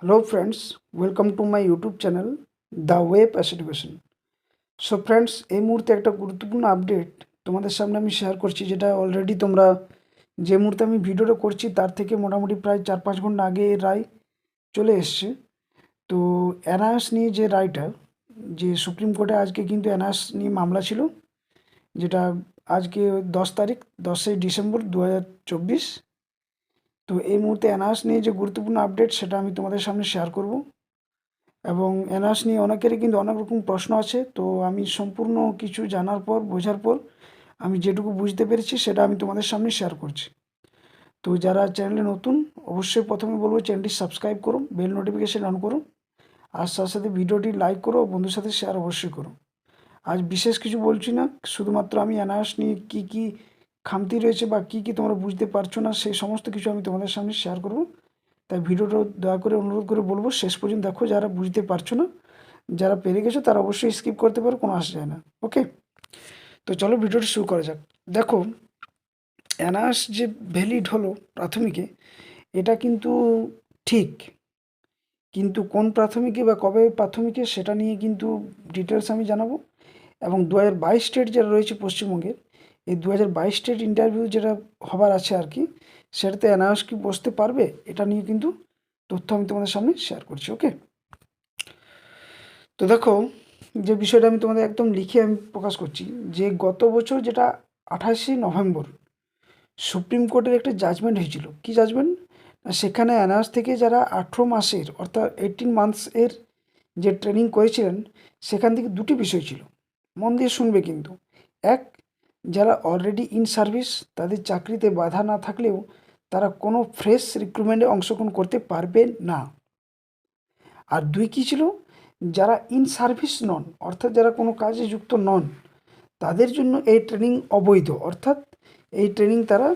Hello friends, welcome to my YouTube channel The Way Pass Education. So friends, এই মুহূর্তে একটা গুরুত্বপূর্ণ update তোমাদের সামনে আমি শেয়ার করছি, যেটা অলরেডি তোমরা যে মুহূর্তে আমি ভিডিওটা করছি তার থেকে মোটামুটি প্রায় 4-5 ঘন্টা আগে এর রায় চলে এসছে। তো এনআরএস নিয়ে যে রায়টা, যে সুপ্রিম কোর্টে আজকে কিন্তু এনআরএস নিয়ে মামলা ছিল, যেটা আজকে 10 তারিখ, 10ই ডিসেম্বর 2024। তো এই মুহূর্তে এনআরএস নিয়ে যে গুরুত্বপূর্ণ আপডেট সেটা আমি তোমাদের সামনে শেয়ার করব। এবং এনআরএস নিয়ে অনেকেরই কিন্তু অনেক রকম প্রশ্ন আছে, তো আমি সম্পূর্ণ কিছু জানার পর, বোঝার পর আমি যেটুকু বুঝতে পেরেছি সেটা আমি তোমাদের সামনে শেয়ার করছি। তো যারা চ্যানেলে নতুন, অবশ্যই প্রথমে বলবো চ্যানেলটি সাবস্ক্রাইব করো, বেল নোটিফিকেশান অন করো, আর সাথে সাথে ভিডিওটি লাইক করো, বন্ধুর সাথে শেয়ার অবশ্যই করো। আজ বিশেষ কিছু বলছি না, শুধুমাত্র আমি এনআরএস নিয়ে কী কী খামতি রয়েছে বা কী কী তোমরা বুঝতে পারছো না সেই সমস্ত কিছু আমি তোমাদের সামনে শেয়ার করব। তাই ভিডিওটা দয়া করে অনুরোধ করে বলবো শেষ পর্যন্ত দেখো, যারা বুঝতে পারছো না, যারা পেরে গেছো তারা অবশ্যই স্কিপ করতে পারো, কোনো আসা যায় না। ওকে, তো চলো ভিডিওটা শুরু করা যাক। দেখো, অ্যানার্স যে ভ্যালিড হলো প্রাথমিকে, এটা কিন্তু ঠিক, কিন্তু কোন প্রাথমিকে বা কবে প্রাথমিকে সেটা নিয়ে কিন্তু ডিটেলস আমি জানাবো। এবং 2022 স্টেট যেটা রয়েছে পশ্চিমবঙ্গের, এই 2022 স্টেট ইন্টারভিউ যেটা হবার আছে আর কি, সেটাতে অ্যানার্স কি বসতে পারবে, এটা নিয়ে কিন্তু তথ্য আমি তোমাদের সামনে শেয়ার করছি। ওকে, তো দেখো, যে বিষয়টা আমি তোমাদের একদম লিখে আমি প্রকাশ করছি, যে গত বছর যেটা 28শে নভেম্বর সুপ্রিম কোর্টের একটা জাজমেন্ট হয়েছিল। কি জাজমেন্ট? না, সেখানে অ্যানার্স থেকে যারা 18 মাসের অর্থাৎ 18 মান্থস এর যে ট্রেনিং করেছিলেন, সেখান থেকে দুটি বিষয় ছিল, মন দিয়ে শুনবে কিন্তু। এক, যারা অলরেডি ইন সার্ভিস, তাদের চাকরিতে বাধা না থাকলেও তারা কোনো ফ্রেশ রিক্রুটমেন্টে অংশগ্রহণ করতে পারবে না। আর দুই কী ছিল? যারা ইন সার্ভিস নন, অর্থাৎ যারা কোনো কাজে যুক্ত নন, তাদের জন্য এই ট্রেনিং অবৈধ, অর্থাৎ এই ট্রেনিং তারা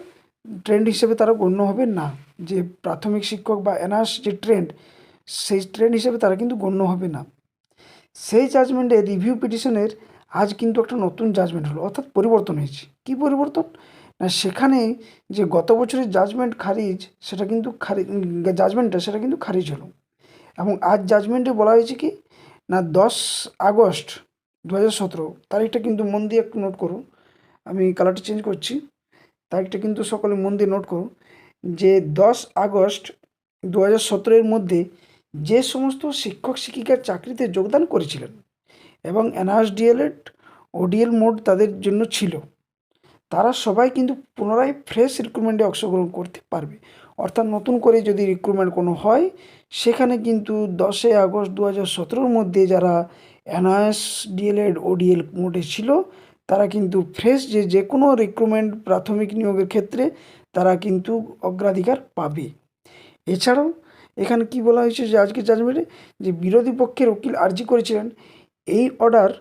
ট্রেন্ড হিসেবে তারা গণ্য হবে না। যে প্রাথমিক শিক্ষক বা এনআরএস যে ট্রেন্ড, সেই ট্রেন্ড হিসেবে তারা কিন্তু গণ্য হবে না। সেই জাজমেন্টে রিভিউ পিটিশনের আজ কিন্তু একটা নতুন জাজমেন্ট হলো, অর্থাৎ পরিবর্তন হয়েছে। কী পরিবর্তন? না, সেখানে যে গত বছরের জাজমেন্ট খারিজ, সেটা কিন্তু জাজমেন্টটা সেটা কিন্তু খারিজ হলো। এবং আজ জাজমেন্টে বলা হয়েছে কি না, 10 আগস্ট 2017 তারিখটা কিন্তু মন দিয়ে একটু নোট করো। আমি কালারটা চেঞ্জ করছি, তারিখটা কিন্তু সকলে মন দিয়ে নোট করো। যে 10 আগস্ট 2017-এর মধ্যে যে সমস্ত শিক্ষক শিক্ষিকার চাকরিতে যোগদান করেছিলেন এবং এনআরএস ডিএলএড ওডিএল মোড তাদের জন্য ছিল, তারা সবাই কিন্তু পুনরায় ফ্রেশ রিক্রুটমেন্টে অংশগ্রহণ করতে পারবে। অর্থাৎ নতুন করে যদি রিক্রুটমেন্ট কোনো হয়, সেখানে কিন্তু 10 আগস্ট 2017-র মধ্যে যারা এনআরএস ডিএলএড ওডিএল মোডে ছিল, তারা কিন্তু ফ্রেশ যে কোনো রিক্রুটমেন্ট প্রাথমিক নিয়োগের ক্ষেত্রে তারা কিন্তু অগ্রাধিকার পাবে। এছাড়াও এখানে কি বলা হয়েছে, যে আজকে জাজমেন্টে যে বিরোধী পক্ষের উকিল আর্জি করেছিলেন এই অর্ডার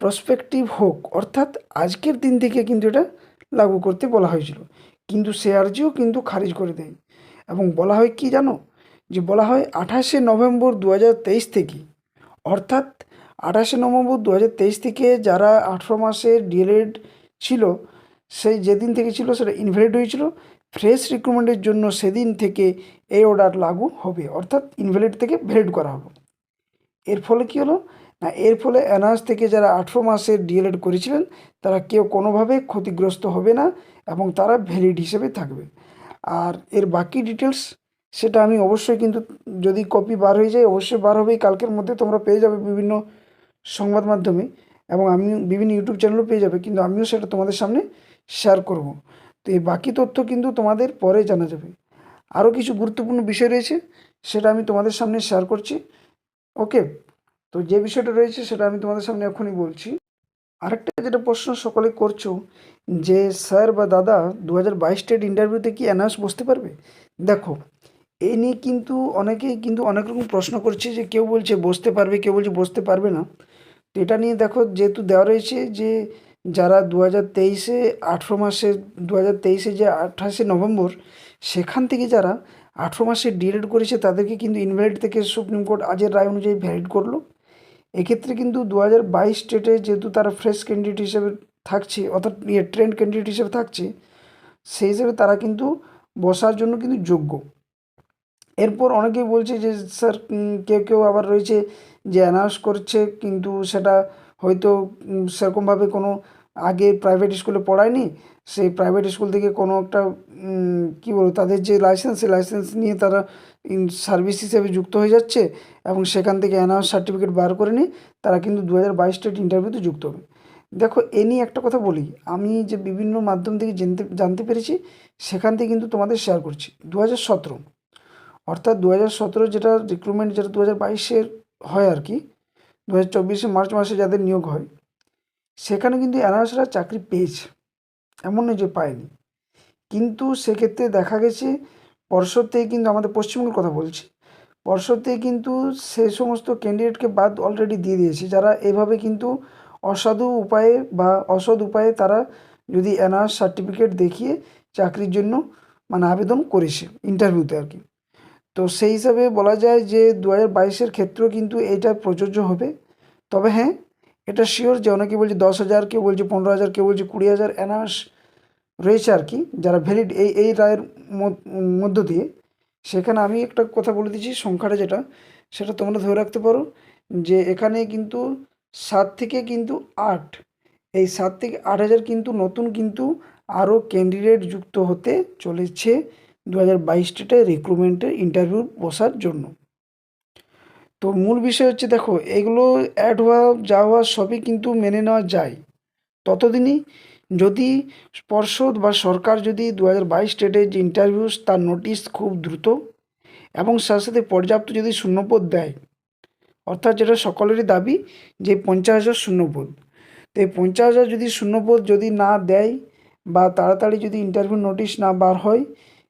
প্রসপেক্টিভ হোক, অর্থাৎ আজকের দিন থেকে কিন্তু এটা লাগু করতে বলা হয়েছিল, কিন্তু সে আর্জিও কিন্তু খারিজ করে দেয়। এবং বলা হয় কি জানো, যে বলা হয় 28শে নভেম্বর 2023 থেকে, অর্থাৎ 28শে নভেম্বর 2023 থেকে যারা 18 মাসের ডিএলএড ছিল, সেই যেদিন থেকে ছিল সেটা ইনভ্যালিড হয়েছিল, ফ্রেশ রিক্রুটমেন্টের জন্য সেদিন থেকে এই অর্ডার লাগু হবে, অর্থাৎ ইনভ্যালিড থেকে ভ্যালিড করা হলো। এর ফলে কী হলো না, এর ফলে এনআরএস থেকে যারা 18 মাসের ডিএলএড করেছিলেন, তারা কেউ কোনোভাবে ক্ষতিগ্রস্ত হবে না এবং তারা ভ্যালিড হিসেবে থাকবে। আর এর বাকি ডিটেলস সেটা আমি অবশ্যই কিন্তু, যদি কপি বার হয়ে যায় অবশ্যই বার হবেই, কালকের মধ্যে তোমরা পেয়ে যাবে বিভিন্ন সংবাদ মাধ্যমে, এবং আমি বিভিন্ন ইউটিউব চ্যানেলও পেয়ে যাবে, কিন্তু আমিও সেটা তোমাদের সামনে শেয়ার করব। তো এই বাকি তথ্য কিন্তু তোমাদের পরে জানা যাবে। আরও কিছু গুরুত্বপূর্ণ বিষয় রয়েছে, সেটা আমি তোমাদের সামনে শেয়ার করছি। ওকে, তো যে বিষয়টা রয়েছে সেটা আমি তোমাদের সামনে এখনই বলছি। আরেকটা যেটা প্রশ্ন সকলে করছো, যে স্যার বা দাদা 2022 স্টেট ইন্টারভিউতে কি অ্যানার্স বসতে পারবে? দেখো, এই নিয়ে কিন্তু অনেকেই কিন্তু অনেক রকম প্রশ্ন করছে, যে কেউ বলছে বসতে পারবে, কেউ বলছে বসতে পারবে না। তো এটা নিয়ে দেখো, যেহেতু দেওয়া রয়েছে যে যারা 2023-এ 18 মাসে, 2023-এ যে 28শে নভেম্বর, সেখান থেকে যারা 18 মাসে ডিএলএড করেছে তাদেরকে কিন্তু ইনভ্যালিড থেকে সুপ্রিম কোর্ট আজের রায় অনুযায়ী ভ্যালিড করলো। এক্ষেত্রে কিন্তু 2022 স্টেটে যেহেতু তারা ফ্রেশ ক্যান্ডিডেট হিসেবে থাকছে, অর্থাৎ ট্রেন্ড ক্যান্ডিডেট হিসেবে থাকছে, সেই হিসেবে তারা কিন্তু বসার জন্য কিন্তু যোগ্য। এরপর অনেকেই বলছে যে স্যার কেউ কেউ আবার রয়েছে যে অ্যানাউন্স করছে কিন্তু সেটা হয়তো সেরকমভাবে কোনো আগে প্রাইভেট স্কুলে পড়ায়নি, সেই প্রাইভেট স্কুল থেকে কোনো একটা কী বলবো তাদের যে লাইসেন্স সেই লাইসেন্স নিয়ে তারা সার্ভিস হিসেবে যুক্ত হয়ে যাচ্ছে এবং সেখান থেকে অ্যানাউন্স সার্টিফিকেট বার করে নিয়ে তারা কিন্তু 2022 স্টেট ইন্টারভিউতে যুক্ত হবে। দেখো এ নিয়ে একটা কথা বলি, আমি যে বিভিন্ন মাধ্যম থেকে জানতে পেরেছি সেখান থেকে কিন্তু তোমাদের শেয়ার করছি। 2017 অর্থাৎ 2017 যেটা রিক্রুটমেন্ট যেটা 2022-এর হয় আর কি, 2024 মার্চ মাসে যাদের নিয়োগ হয় সেখানে কিন্তু অ্যানাউন্সাররা চাকরি পেয়েছে, এমন নয় যে পায়নি। কিন্তু সেক্ষেত্রে দেখা গেছে পর্ষদ থেকে কিন্তু, আমাদের পশ্চিমবঙ্গের কথা বলছি, পর্ষদ থেকে কিন্তু সে সমস্ত ক্যান্ডিডেটকে বাদ অলরেডি দিয়ে দিয়েছে যারা এভাবে কিন্তু অসাধু উপায়ে বা অসৎ উপায়ে তারা যদি অ্যানাউন্স সার্টিফিকেট দেখিয়ে চাকরির জন্য মানে আবেদন করেছে ইন্টারভিউতে আর কি। তো সেই হিসাবে বলা যায় যে 2022-এর ক্ষেত্রেও কিন্তু এইটা প্রযোজ্য হবে। তবে হ্যাঁ, এটা শিওর যে অনেকে বলছে 10,000, কেউ বলছে 15,000, কেউ বলছে 20,000 অ্যানাউন্স রয়েছে আর কি, যারা ভ্যালিড এই রায়ের মধ্য দিয়ে। সেখানে আমি একটা কথা বলে দিচ্ছি, সংখ্যাটা যেটা সেটা তোমরা ধরে রাখতে পারো যে এখানে কিন্তু 7 থেকে কিন্তু 8, এই 7 থেকে 8,000 কিন্তু নতুন কিন্তু আরও ক্যান্ডিডেট যুক্ত হতে চলেছে 2022 ডেটে রিক্রুটমেন্টের ইন্টারভিউ বসার জন্য। তো মূল বিষয় হচ্ছে দেখো এগুলো অ্যাড হওয়া যা হওয়া সবই কিন্তু মেনে নেওয়া যায় ততদিনই যদি পর্ষদ বা সরকার যদি 2022 ডেটে যে ইন্টারভিউ তার নোটিশ খুব দ্রুত এবং সাথে সাথে পর্যাপ্ত যদি শূন্যপদ দেয়, অর্থাৎ যেটা সকলেরই দাবি যে 50,000 শূন্যপদ। তো এই 50,000 যদি শূন্যপদ যদি না দেয় বা তাড়াতাড়ি যদি ইন্টারভিউ নোটিশ না বার হয়,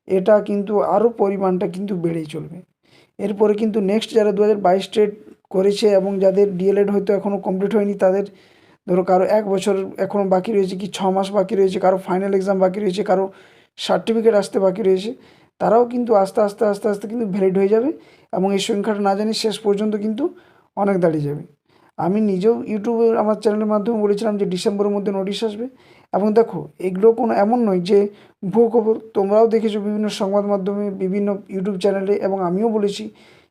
এটা কিন্তু আরও পরিমাণটা কিন্তু বেড়েই চলবে। এরপরে কিন্তু নেক্সট যারা 2022 স্টেট করেছে এবং যাদের ডিএলএড হয়তো এখনও কমপ্লিট হয়নি, তাদের ধরো কারো 1 বছর এখনও বাকি রয়েছে, কি 6 মাস বাকি রয়েছে, কারো ফাইনাল এক্সাম বাকি রয়েছে, কারো সার্টিফিকেট আসতে বাকি রয়েছে, তারাও কিন্তু আস্তে আস্তে আস্তে আস্তে কিন্তু ভ্যালিড হয়ে যাবে এবং এই সংখ্যাটা না জানি শেষ পর্যন্ত কিন্তু অনেক দাঁড়িয়ে যাবে। আমি নিজেও ইউটিউবে আমার চ্যানেলের মাধ্যমে বলেছিলাম যে ডিসেম্বরের মধ্যে নোটিশ আসবে। এবং দেখো এগুলো কোনো এমন নয় যে ভুয়ো খবর, তোমরাও দেখেছো বিভিন্ন সংবাদ মাধ্যমে, বিভিন্ন ইউটিউব চ্যানেলে, এবং আমিও বলেছি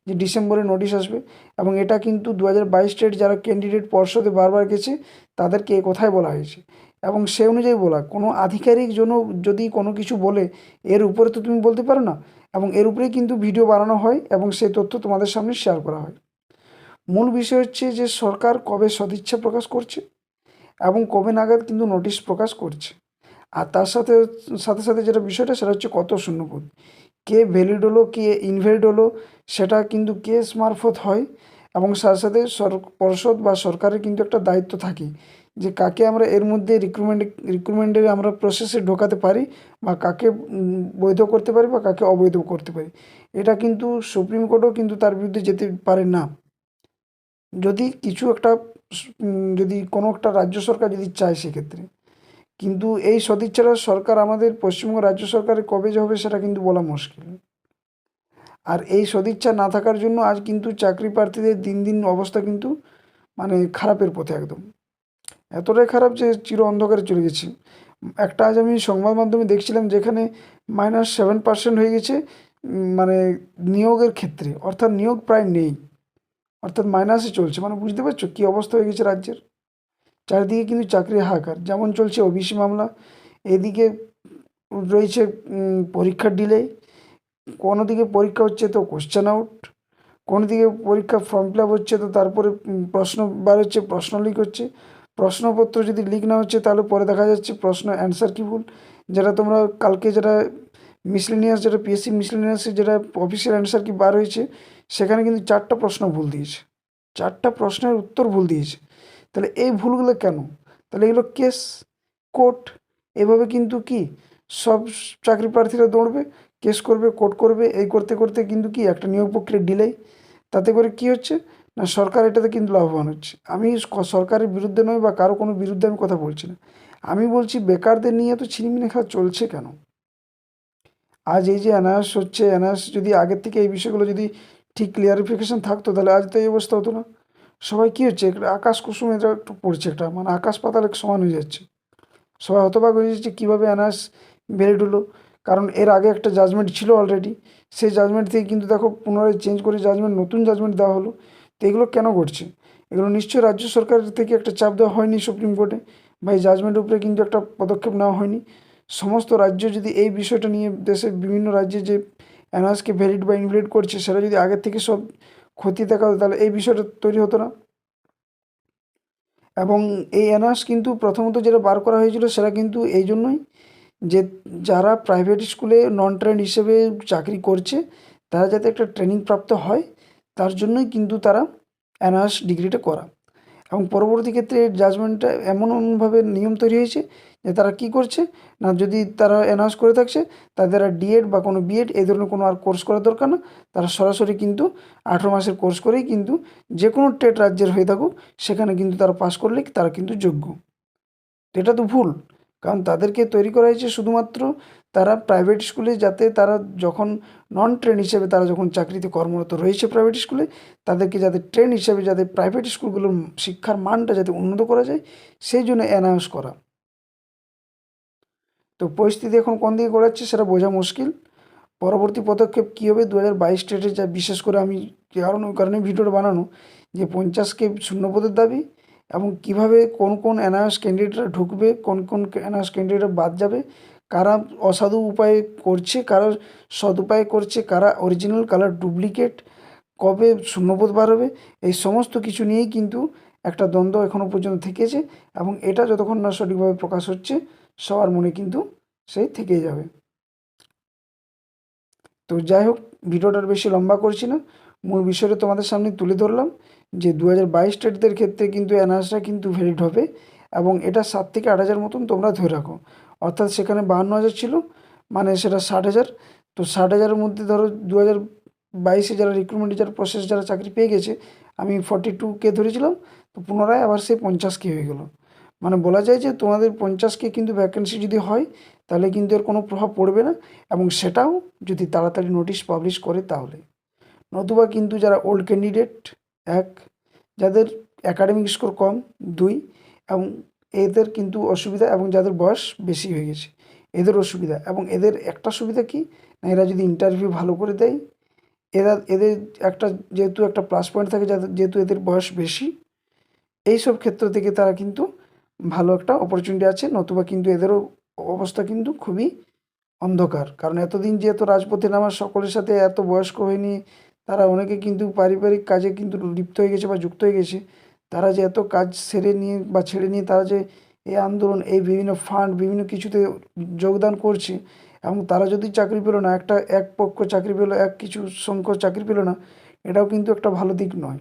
যে ডিসেম্বরে নোটিশ আসবে। এবং এটা কিন্তু 2022 স্টেট যারা ক্যান্ডিডেট পর্ষদে বারবার গেছে তাদেরকে এ কথাই বলা হয়েছে এবং সে অনুযায়ী বলা। কোনো আধিকারিক জন যদি কোনো কিছু বলে এর উপরে তো তুমি বলতে পারো না, এবং এর উপরেই কিন্তু ভিডিও বানানো হয় এবং সেই তথ্য তোমাদের সামনে শেয়ার করা হয়। মূল বিষয় হচ্ছে যে সরকার কবে সদিচ্ছা প্রকাশ করছে এবং কবে নাগাদ কিন্তু নোটিশ প্রকাশ করছে। আর তার সাথে সাথে সাথে যেটা বিষয়টা সেটা হচ্ছে কত শূন্যপদ, কে ভ্যালিড হলো কে ইনভ্যালিড হলো সেটা কিন্তু কেস মারফত হয়। এবং সাথে সাথে পর্ষদ বা সরকারের কিন্তু একটা দায়িত্ব থাকে যে কাকে আমরা এর মধ্যে রিক্রুটমেন্টের আমরা প্রসেসে ঢোকাতে পারি বা কাকে বৈধ করতে পারি বা কাকে অবৈধ করতে পারি। এটা কিন্তু সুপ্রিম কোর্টও কিন্তু তার বিরুদ্ধে যেতে পারে না। যদি কিছু একটা যদি কোনো একটা রাজ্য সরকার যদি চায় সেক্ষেত্রে, কিন্তু এই সদিচ্ছাটা সরকার আমাদের পশ্চিমবঙ্গ রাজ্য সরকারের কবে যে হবে সেটা কিন্তু বলা মুশকিল। আর এই সদিচ্ছা না থাকার জন্য আজ কিন্তু চাকরি প্রার্থীদের দিন দিন অবস্থা কিন্তু মানে খারাপের পথে একদম, এতটাই খারাপ যে চির অন্ধকারে চলে গেছে। একটা আজ আমি সংবাদ মাধ্যমে দেখছিলাম যেখানে -7% হয়ে গেছে মানে নিয়োগের ক্ষেত্রে, অর্থাৎ নিয়োগ প্রায় নেই, অর্থাৎ মাইনাসে চলছে। মানে বুঝতে পারছো কী অবস্থা হয়ে গেছে রাজ্যের। চারিদিকে কিন্তু চাকরির হাহাকার, যেমন চলছে ওবিসি মামলা, এদিকে রয়েছে পরীক্ষার ডিলে, কোনো দিকে পরীক্ষা হচ্ছে তো কোশ্চেন আউট, কোনো দিকে পরীক্ষা ফর্ম ফিল আপ হচ্ছে তো তারপরে প্রশ্ন বার হচ্ছে, প্রশ্ন লিক হচ্ছে, প্রশ্নপত্র যদি লিক না হচ্ছে তাহলে পরে দেখা যাচ্ছে প্রশ্ন অ্যান্সার কি ভুল। যেটা তোমরা কালকে যেটা মিসলেনিয়াস, যেটা পিএসসি মিসলেনিয়াসের যেটা অফিসিয়াল অ্যান্সার কি বার হয়েছে, সেখানে কিন্তু 4টা প্রশ্ন ভুল দিয়েছে, 4টা প্রশ্নের উত্তর ভুল দিয়েছে। তাহলে এই ভুলগুলো কেন? তাহলে এগুলো কেস, কোর্ট, এভাবে কিন্তু কি সব চাকরি প্রার্থীরা দৌড়বে, কেস করবে, কোর্ট করবে, এই করতে করতে কিন্তু কি একটা নিয়োগ প্রক্রিয়া ডিলে। তাতে করে কি হচ্ছে না সরকার এটাতে কিন্তু লাভবান হচ্ছে। আমি সরকারের বিরুদ্ধে নয় বা কারো কোনো বিরুদ্ধে আমি কথা বলছি না, আমি বলছি বেকারদের নিয়ে তো ছিনিমিনি খেলা চলছে কেন? আজ এই যে অ্যানাউন্স হচ্ছে, অ্যানাউন্স যদি আগের থেকে এই বিষয়গুলো যদি ঠিক ক্লিয়ারিফিকেশন থাকতো তাহলে আজ তো এই অবস্থা হতো না। সবাই কী হচ্ছে একটা আকাশ কুসুম এটা একটু পড়ছে, একটা মানে আকাশ পাতাল সমান হয়ে যাচ্ছে। সবাই হতবাক হয়ে যাচ্ছে কীভাবে অ্যানাউন্স ভ্যালিড হলো, কারণ এর আগে একটা জাজমেন্ট ছিল অলরেডি, সেই জাজমেন্ট থেকে কিন্তু দেখো পুনরায় চেঞ্জ করে জাজমেন্ট, নতুন জাজমেন্ট দেওয়া হলো। তো এগুলো কেন ঘটছে? এগুলো নিশ্চয়ই রাজ্য সরকার থেকে একটা চাপ দেওয়া হয়নি সুপ্রিম কোর্টে, বা এই জাজমেন্টের উপরে কিন্তু একটা পদক্ষেপ নেওয়া হয়নি। সমস্ত রাজ্য যদি এই বিষয়টা নিয়ে, দেশের বিভিন্ন রাজ্যে যে অ্যানার্সকে ভ্যালিড বা ইনভ্যালিড করছে সেটা যদি আগের থেকে সব খতিয়ে দেখা হতো, তাহলে এই বিষয়টা তৈরি হতো না। এবং এই অ্যানার্স কিন্তু প্রথমত যেটা বার করা হয়েছিল সেটা কিন্তু এই জন্যই যে যারা প্রাইভেট স্কুলে নন ট্রেন্ড হিসেবে চাকরি করছে তারা যাতে একটা ট্রেনিং প্রাপ্ত হয়, তার জন্যই কিন্তু তারা অ্যানার্স ডিগ্রিটা করা। এবং পরবর্তী ক্ষেত্রে জাজমেন্টটা এমনভাবে নিয়ম তৈরি হয়েছে যে তারা কী করছে না, যদি তারা অ্যানার্স করে থাকছে তাদের আর ডিএড বা কোনো বিএড এই ধরনের কোনো আর কোর্স করার দরকার না, তারা সরাসরি কিন্তু 18 মাসের কোর্স করেই কিন্তু যে কোনো টেট রাজ্যের হয়ে থাকুক সেখানে কিন্তু তারা পাশ করলে তারা কিন্তু যোগ্য। তো এটা তো ভুল, কারণ তাদেরকে তৈরি করা হয়েছে শুধুমাত্র তারা প্রাইভেট স্কুলে, যাতে তারা যখন নন ট্রেন হিসেবে তারা যখন চাকরিতে কর্মরত রয়েছে প্রাইভেট স্কুলে, তাদেরকে যাতে ট্রেন হিসেবে যাতে প্রাইভেট স্কুলগুলোর শিক্ষার মানটা যাতে উন্নত করা যায়, সেই জন্য অ্যানাউন্স করা। তো পরিস্থিতি এখন কোন দিকে গড়াচ্ছে সেটা বোঝা মুশকিল। পরবর্তী পদক্ষেপ কী হবে 2022 স্টেটে, যা বিশেষ করে আমি ওই কারণে ভিডিওটা বানানো, যে 50কে শূন্যপদের দাবি, এবং কিভাবে কোন কোন অ্যানার্স ক্যান্ডিডেটরা ঢুকবে, কোন কোন অ্যানার্স ক্যান্ডিডেটরা বাদ যাবে, কারা অসাধু উপায়ে করছে, কারা সৎ উপায়ে করছে, কারা অরিজিনাল, কারা ডুপ্লিকেট, কবে শূন্যপদ বার হবে, এই সমস্ত কিছু নিয়েই কিন্তু একটা দ্বন্দ্ব এখনও পর্যন্ত থেকেছে। এবং এটা যতক্ষণ না সঠিকভাবে প্রকাশ হচ্ছে সবার মনে কিন্তু সেই থেকেই যাবে। তো যাই হোক, ভিডিওটার বেশি লম্বা করছি না, মূল বিষয়টা তোমাদের সামনে তুলে ধরলাম যে 2022 স্টেটদের ক্ষেত্রে কিন্তু এনআরসিটা কিন্তু ভ্যালিড হবে, এবং এটা 7 থেকে 8 হাজার মতন তোমরা ধরে রাখো। অর্থাৎ সেখানে 52 হাজার ছিল, মানে সেটা 60 হাজার। তো 60 হাজারের মধ্যে ধরো 2022-এ যারা রিক্রুটমেন্ট, যারা প্রসেস, যারা চাকরি পেয়ে গেছে, আমি 42K ধরেছিলাম, তো পুনরায় আবার সেই 50K হয়ে গেলো। মানে বলা যায় যে তোমাদের 50K কিন্তু ভ্যাকেন্সি যদি হয় তাহলে কিন্তু এর কোনো প্রভাব পড়বে না, এবং সেটাও যদি তাড়াতাড়ি নোটিশ পাবলিশ করে তাহলে। নতুবা কিন্তু যারা ওল্ড ক্যান্ডিডেট, এক, যাদের একাডেমিক স্কোর কম, দুই, এবং এদের কিন্তু অসুবিধা, এবং যাদের বয়স বেশি হয়ে গেছে এদের অসুবিধা। এবং এদের একটা সুবিধা কি না, এরা যদি ইন্টারভিউ ভালো করে দেয়, এদের একটা যেহেতু একটা প্লাস পয়েন্ট থাকে, যাদের যেহেতু এদের বয়স বেশি, এইসব ক্ষেত্র থেকে তারা কিন্তু ভালো একটা অপরচুনিটি আছে। নতুবা কিন্তু এদেরও অবস্থা কিন্তু খুবই অন্ধকার, কারণ এতদিন যেহেতু রাজপথে নামার সকলের সাথে এত বয়স্ক হয়নি, তারা অনেকে কিন্তু পারিবারিক কাজে কিন্তু লিপ্ত হয়ে গেছে বা যুক্ত হয়ে গেছে। তারা যে এত কাজ সেরে নিয়ে বা ছেড়ে নিয়ে তারা যে এই আন্দোলন, এই বিভিন্ন ফান্ড, বিভিন্ন কিছুতে যোগদান করছে, এবং তারা যদি চাকরি পেলো না, এক পক্ষ চাকরি পেলো, এক কিছু সংখ্যক চাকরি পেলো না, এটাও কিন্তু একটা ভালো দিক নয়।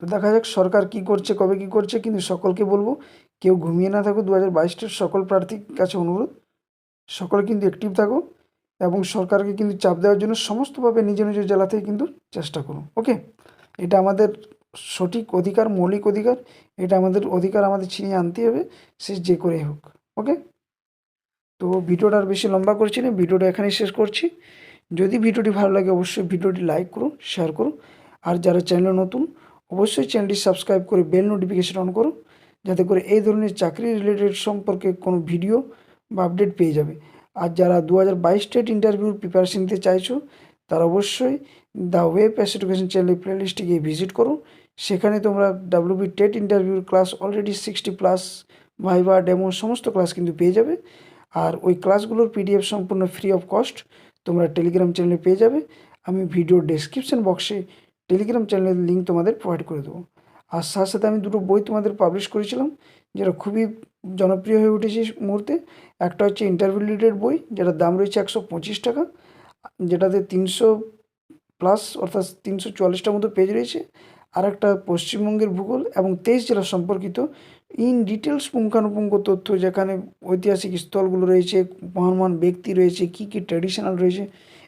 তো দেখা যাক সরকার কী করছে, কবে কী করছে, কিন্তু সকলকে বলবো কেউ ঘুমিয়ে না থাকো। 2022-এর সকল প্রার্থীর কাছে অনুরোধ, সকলে কিন্তু অ্যাক্টিভ থাকো, এবং সরকারকে কিন্তু চাপ দেওয়ার জন্য সমস্তভাবে নিজ নিজ জেলা থেকে কিন্তু চেষ্টা করো। ওকে, এটা আমাদের সঠিক অধিকার, মৌলিক অধিকার, এটা আমাদের অধিকার, আমাদের ছিনিয়ে আনতে হবে, সে যে করেই হোক। ওকে, তো ভিডিওটা আর বেশি লম্বা করছি না, ভিডিওটা এখানেই শেষ করছি। যদি ভিডিওটি ভালো লাগে অবশ্যই ভিডিওটি লাইক করো, শেয়ার করো, আর যারা চ্যানেলে নতুন অবশ্যই চ্যানেলটি সাবস্ক্রাইব করে বেল নোটিফিকেশন অন করো, যাতে করে এই ধরনের চাকরি রিলেটেড সম্পর্কে কোনো ভিডিও বা আপডেট পেয়ে যাবে। আর যারা 2022 স্টেট ইন্টারভিউর প্রিপারেশন নিতে চাইছো তারা অবশ্যই দ্য ওয়েব এডুকেশন চ্যানেলের প্লেলিস্টে গিয়ে ভিজিট করো। সেখানে তোমরা ডাব্লিউবি টেট ইন্টারভিউর ক্লাস অলরেডি 60+ ভাইভা, ডেমো সমস্ত ক্লাস কিন্তু পেয়ে যাবে। আর ওই ক্লাসগুলোর পিডিএফ সম্পূর্ণ ফ্রি অফ কস্ট তোমরা টেলিগ্রাম চ্যানেলে পেয়ে যাবে। আমি ভিডিও ডেসক্রিপশন বক্সে টেলিগ্রাম চ্যানেলের লিঙ্ক তোমাদের প্রোভাইড করে দেবো। আর সাথে সাথে আমি দুটো বই তোমাদের পাবলিশ করেছিলাম, যেটা খুবই জনপ্রিয় হয়ে উঠেছে এই মুহূর্তে। একটা হচ্ছে ইন্টারভিউ রিলেটেড বই, যেটার দাম রয়েছে 125 টাকা, যেটাতে 300+ অর্থাৎ 344টার মতো পেজ রয়েছে। আর একটা পশ্চিমবঙ্গের ভূগোল এবং 23 জেলা সম্পর্কিত ইন ডিটেলস পুঙ্খানুপুঙ্খ তথ্য, যেখানে ঐতিহাসিক স্থলগুলো রয়েছে, মহান মহান ব্যক্তি রয়েছে, কী কী ট্র্যাডিশনাল রয়েছে,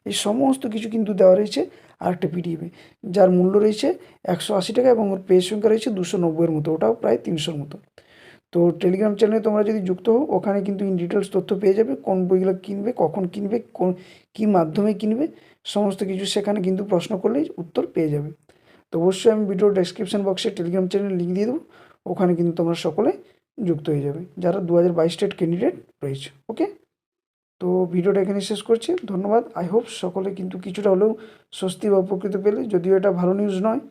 এই সমস্ত কিছু কিন্তু দেওয়া রয়েছে আর একটা পিডিএফে, যার মূল্য রয়েছে 180 টাকা, এবং ওর পেজ সংখ্যা রয়েছে 290-এর মতো, ওটাও প্রায় 300-র মতো। তো টেলিগ্রাম চ্যানেলে তোমরা যদি যুক্ত হও, ওখানে কিন্তু ইন ডিটেলস তথ্য পেয়ে যাবে, কোন বইগুলো কিনবে, কখন কিনবে, কী মাধ্যমে কিনবে, সমস্ত কিছু সেখানে কিন্তু প্রশ্ন করলেই উত্তর পেয়ে যাবে। তো অবশ্যই আমি ভিডিও ডেসক্রিপশন বক্সে টেলিগ্রাম চ্যানেল লিঙ্ক দিয়ে দেবো, ওখানে কিন্তু তোমরা সকলে যুক্ত হয়ে যাবে যারা 2022 স্টেট ক্যান্ডিডেট রয়েছে। ওকে। তো ভিডিওটা এখানে শেষ করছি। ধন্যবাদ। আই হোপ সকলে কিন্তু কিছুটা হলেও স্বস্তি বা উপকৃত পেলে, যদিও এটা ভালো নিউজ নয়,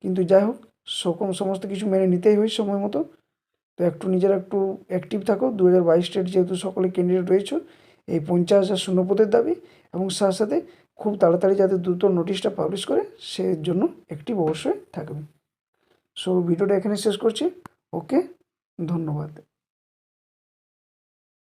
কিন্তু যাই হোক সমস্ত কিছু মেনে নিতেই হয় সময় মতো। তো একটু নিজেরা একটু অ্যাক্টিভ থাকো। 2022 স্টেট যেহেতু সকলে ক্যান্ডিডেট রয়েছে, এই 50,000 শূন্যপদের দাবি এবং সাথে সাথে খুব তাড়াতাড়ি যাতে দ্রুত নোটিশটা পাবলিশ করে সে জন্য অ্যাক্টিভ অবশ্যই থাকবে। সো ভিডিওটা এখানে শেষ করছি। ওকে, ধন্যবাদ।